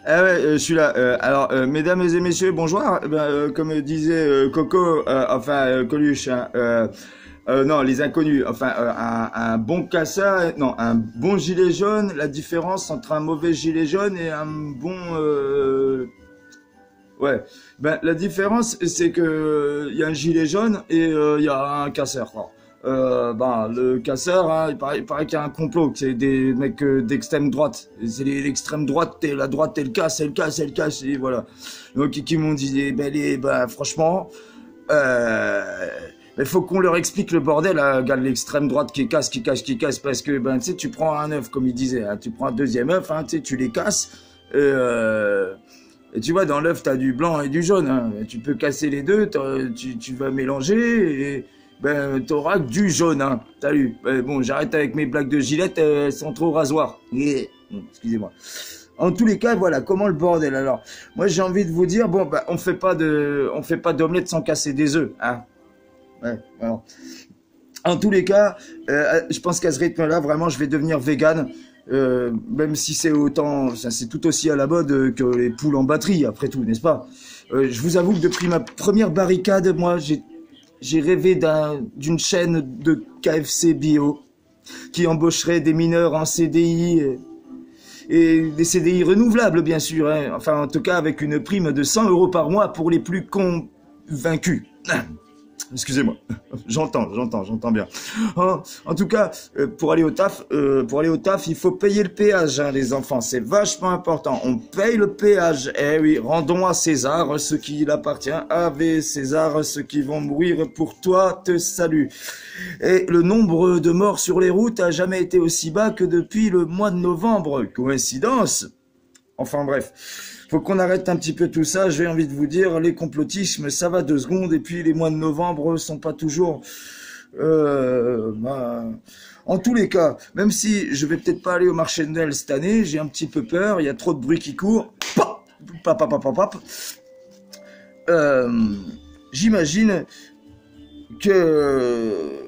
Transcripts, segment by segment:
Ah ouais, je suis là. Alors, mesdames et messieurs, bonjour. Comme disait Coco, Coluche, hein, non, les inconnus. Enfin, un bon casseur, non, un bon gilet jaune. La différence entre un mauvais gilet jaune et un bon, ouais. Ben, la différence, c'est que il y a un gilet jaune et il y a un casseur, quoi. Le casseur, hein, il paraît qu'il y a un complot, que c'est des mecs d'extrême droite. C'est l'extrême droite, et la droite, elle casse, elle casse, elle casse, et voilà. Donc, qui m'ont dit, franchement, il faut qu'on leur explique le bordel, hein, gars, l'extrême droite qui casse, qui casse, qui casse, parce que, tu sais, tu prends un œuf, comme il disait, hein, tu prends un deuxième œuf, hein, tu sais, tu les casses, et tu vois, dans l'œuf, t'as du blanc et du jaune. Hein. Tu peux casser les deux, tu vas mélanger et t'auras que du jaune. Hein. Salut. Bon, j'arrête avec mes blagues de Gillette, elles sont trop rasoirs. Bon, excusez-moi. En tous les cas, voilà, comment le bordel. Alors, moi, j'ai envie de vous dire, bon, on fait pas d'omelette sans casser des œufs. Hein. Ouais, voilà. En tous les cas, je pense qu'à ce rythme-là, vraiment, je vais devenir vegan. Même si c'est autant, c'est tout aussi à la mode que les poules en batterie, après tout, n'est-ce pas? Je vous avoue que depuis ma première barricade, moi, j'ai rêvé d'une chaîne de KFC bio qui embaucherait des mineurs en CDI et des CDI renouvelables, bien sûr. Hein. Enfin, en tout cas, avec une prime de 100 € par mois pour les plus convaincus. Excusez-moi, j'entends bien. En tout cas, pour aller au taf, il faut payer le péage, hein, les enfants. C'est vachement important. On paye le péage. Eh oui, rendons à César ce qui il appartient. Ave César, ceux qui vont mourir pour toi te salue. Et le nombre de morts sur les routes a jamais été aussi bas que depuis le mois de novembre. Coïncidence? Enfin bref. Faut qu'on arrête un petit peu tout ça. J'ai envie de vous dire, les complotismes, ça va 2 secondes. Et puis les mois de novembre sont pas toujours. En tous les cas, même si je vais peut-être pas aller au marché de Noël cette année, j'ai un petit peu peur. Il y a trop de bruit qui court. J'imagine que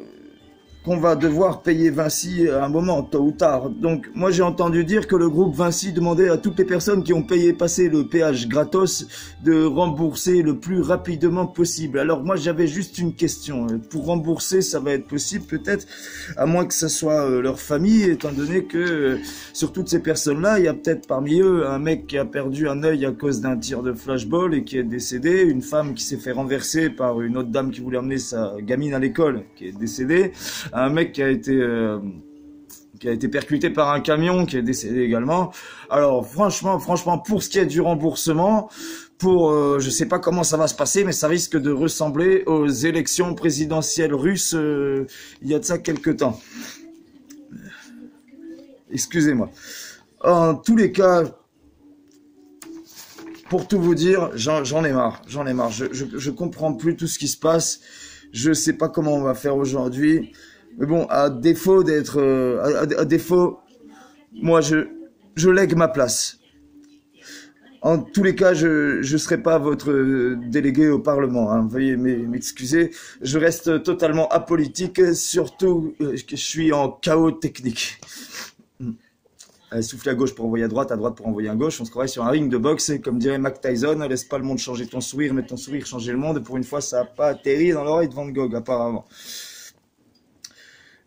qu'on va devoir payer Vinci à un moment, tôt ou tard. Donc, moi, j'ai entendu dire que le groupe Vinci demandait à toutes les personnes qui ont passer le péage gratos de rembourser le plus rapidement possible. Alors, moi, j'avais juste une question. Pour rembourser, ça va être possible, peut-être, à moins que ça soit leur famille, étant donné que sur toutes ces personnes-là, il y a peut-être parmi eux un mec qui a perdu un œil à cause d'un tir de flashball et qui est décédé, une femme qui s'est fait renverser par une autre dame qui voulait emmener sa gamine à l'école, qui est décédée, un mec qui a été percuté par un camion, qui est décédé également. Alors franchement, pour ce qui est du remboursement, je sais pas comment ça va se passer, mais ça risque de ressembler aux élections présidentielles russes il y a de ça quelques temps. Excusez-moi. En tous les cas, pour tout vous dire, j'en ai marre. Je comprends plus tout ce qui se passe. Je sais pas comment on va faire aujourd'hui. Mais bon, à défaut, moi, je lègue ma place. En tous les cas, je serai pas votre délégué au Parlement. Hein. Veuillez m'excuser. Je reste totalement apolitique, surtout que je suis en chaos technique. Souffler à gauche pour envoyer à droite pour envoyer à gauche. On se croirait sur un ring de boxe. Et comme dirait Mac Tyson, laisse pas le monde changer ton sourire, mais ton sourire changer le monde. Et pour une fois, ça n'a pas atterri dans l'oreille de Van Gogh, apparemment.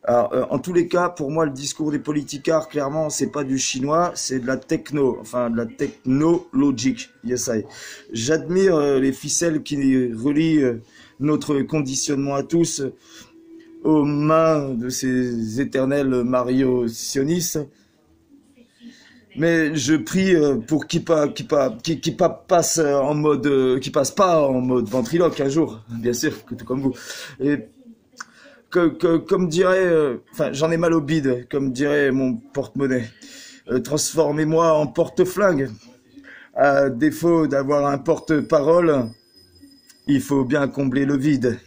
Alors, en tous les cas, pour moi, le discours des politicards, clairement, c'est pas du chinois, c'est de la techno, enfin de la technologique. Yes, j'admire les ficelles qui relient notre conditionnement à tous aux mains de ces éternels Mario sionistes. Mais je prie pour qu'ils passent en mode, qui passe pas en mode ventriloque un jour, bien sûr, tout comme vous. Et comme dirait, j'en ai mal au bide, comme dirait mon porte-monnaie. Transformez-moi en porte-flingue. À défaut d'avoir un porte-parole, il faut bien combler le vide.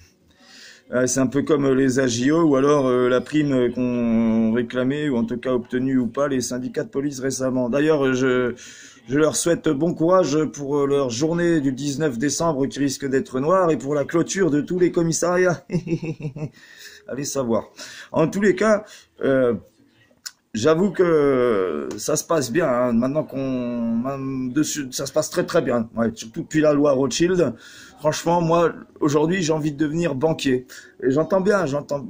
C'est un peu comme les AJO ou alors la prime qu'ont réclamée ou en tout cas obtenue ou pas les syndicats de police récemment. D'ailleurs, je leur souhaite bon courage pour leur journée du 19 décembre qui risque d'être noire et pour la clôture de tous les commissariats. Allez savoir. En tous les cas, j'avoue que ça se passe bien, hein. Maintenant dessus, ça se passe très très bien. Ouais, surtout depuis la loi Rothschild. Franchement, moi, aujourd'hui, j'ai envie de devenir banquier. Et j'entends bien, j'entends.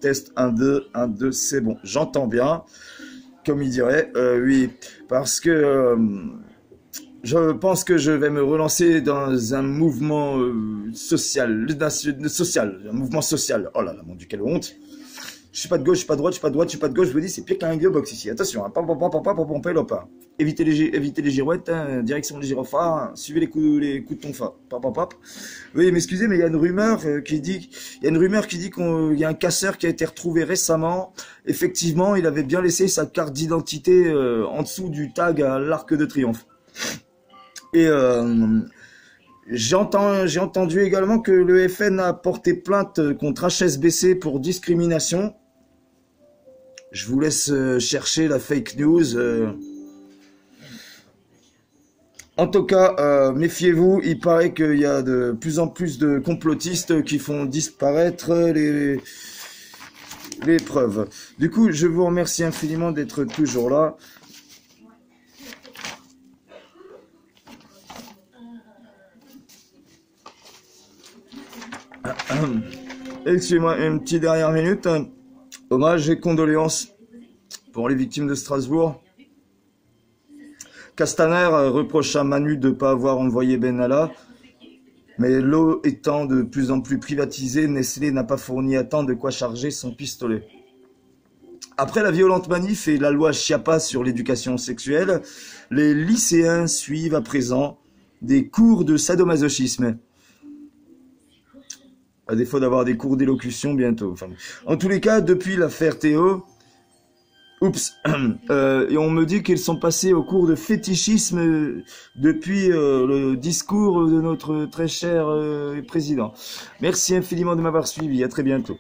Test un, 2, c'est bon. J'entends bien, comme il dirait. Oui, parce que je pense que je vais me relancer dans un mouvement social, un mouvement social. Oh là là, mon Dieu, quelle honte. Je suis pas de gauche, je suis pas de droite, je suis pas de droite, je suis pas de gauche. Je vous dis, c'est pire qu'un gearbox ici. Attention, hein, pas. Évitez les girouettes, hein, direction les gyrophares, hein, suivez les coups de ton phare. Oui, mais excusez, mais il y a une rumeur qui dit qu'il y a un casseur qui a été retrouvé récemment. Effectivement, il avait bien laissé sa carte d'identité en dessous du tag à l'Arc de Triomphe. Et j'ai entendu également que le FN a porté plainte contre HSBC pour discrimination. Je vous laisse chercher la fake news. En tout cas, méfiez-vous, il paraît qu'il y a de plus en plus de complotistes qui font disparaître les preuves. Du coup, je vous remercie infiniment d'être toujours là. Excusez-moi une petite dernière minute. Hommage et condoléances pour les victimes de Strasbourg. Castaner reproche à Manu de ne pas avoir envoyé Benalla. Mais l'eau étant de plus en plus privatisée, Nestlé n'a pas fourni à temps de quoi charger son pistolet. Après la violente manif et la loi Chiappa sur l'éducation sexuelle, les lycéens suivent à présent des cours de sadomasochisme. À défaut d'avoir des cours d'élocution bientôt. Enfin, en tous les cas, depuis l'affaire Théo, et on me dit qu'ils sont passés au cours de fétichisme depuis le discours de notre très cher président. Merci infiniment de m'avoir suivi. À très bientôt.